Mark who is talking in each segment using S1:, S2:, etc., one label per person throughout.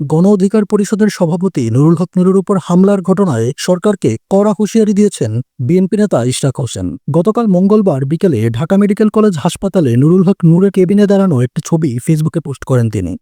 S1: গণ অধিকার পরিষদের সভাপতি নুরুল হক নুরের উপর হামলার ঘটনায় সরকারকে কড়া হুঁশিয়ারি দিয়েছেন বিএনপি নেতা ইশরাক হোসেন। গতকাল মঙ্গলবার বিকেলে ঢাকা মেডিকেল কলেজ হাসপাতালে নুরুল হক নুরের কেবিনে দাঁড়ানো একটি ছবি ফেসবুকে পোস্ট করেন তিনি।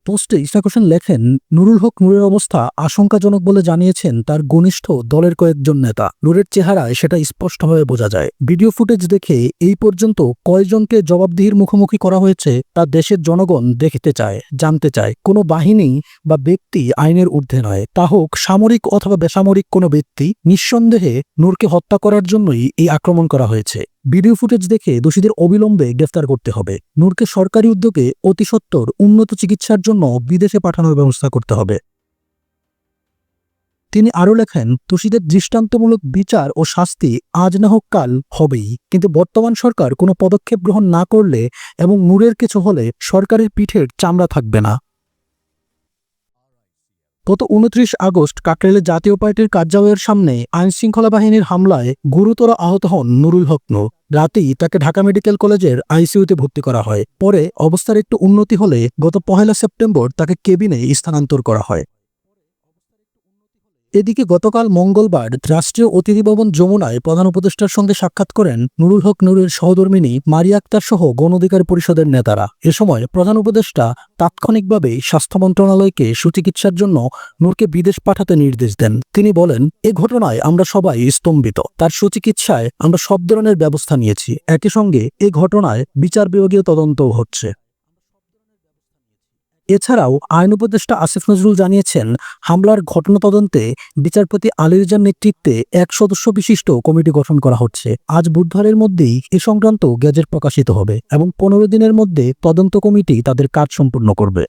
S1: পোস্টে ইশরাক হোসেন লেখেন, নুরুল হক নুরের অবস্থা আশঙ্কাজনক বলে জানিয়েছেন তার ঘনিষ্ঠ দলের কয়েকজন নেতা। নুরের চেহারায় সেটা স্পষ্টভাবে বোঝা যায়। ভিডিও ফুটেজ দেখে এই পর্যন্ত কয়জনকে জবাবদিহির মুখোমুখি করা হয়েছে তা দেশের জনগণ দেখতে চায়, জানতে চায়। কোনো বাহিনী বা ব্যক্তি আইনের ঊর্ধ্বে নয়, তা হোক সামরিক অথবা বেসামরিক কোনো ব্যক্তি। নিঃসন্দেহে নূরকে হত্যা করার জন্যই এই আক্রমণ করা হয়েছে। ভিডিও ফুটেজ দেখে দোষীদের অবিলম্বে গ্রেফতার করতে হবে। নূরকে সরকারি উদ্যোগে অতি সত্বর উন্নত চিকিৎসার জন্য বিদেশে পাঠানোর ব্যবস্থা করতে হবে। তিনি আরও লেখেন, দোষীদের দৃষ্টান্তমূলক বিচার ও শাস্তি আজ না হোক কাল হবেই, কিন্তু বর্তমান সরকার কোনো পদক্ষেপ গ্রহণ না করলে এবং নূরের কিছু হলে সরকারের পিঠের চামড়া থাকবে না। গত ২৯ আগস্ট কাকরাইলে জাতীয় পার্টির কার্যালয়ের সামনে আইনশৃঙ্খলা বাহিনীর হামলায় গুরুতর আহত হন নুরুল হক নূর। রাতেই তাকে ঢাকা মেডিকেল কলেজের আইসিইউতে ভর্তি করা হয়। পরে অবস্থার একটু উন্নতি হলে গত ১ সেপ্টেম্বর তাকে কেবিনে স্থানান্তর করা হয়। এদিকে গতকাল মঙ্গলবার রাষ্ট্রীয় অতিথি ভবন যমুনায় প্রধান উপদেষ্টার সঙ্গে সাক্ষাৎ করেন নুরুল হক নুরের সহধর্মিণী মারিয়া আক্তার সহ গণ অধিকার পরিষদের নেতারা। এ সময় প্রধান উপদেষ্টা তাৎক্ষণিকভাবে স্বাস্থ্য মন্ত্রণালয়কে সুচিকিৎসার জন্য নূরকে বিদেশ পাঠাতে নির্দেশ দেন। তিনি বলেন, এ ঘটনায় আমরা সবাই স্তম্ভিত। তার সুচিকিৎসায় আমরা সব ধরনের ব্যবস্থা নিয়েছি। একই সঙ্গে এ ঘটনায় বিচার বিভাগীয় তদন্তও হচ্ছে। এছাড়াও আইন উপদেষ্টা আসিফ নজরুল জানিয়েছেন, হামলার ঘটনা তদন্তে বিচারপতি আলী রেজার নেতৃত্বে ১ সদস্য বিশিষ্ট কমিটি গঠন করা হচ্ছে। আজ বুধবারের মধ্যেই এ সংক্রান্ত গেজেট প্রকাশিত হবে এবং ১৫ দিনের মধ্যে তদন্ত কমিটি তাদের কাজ সম্পূর্ণ করবে।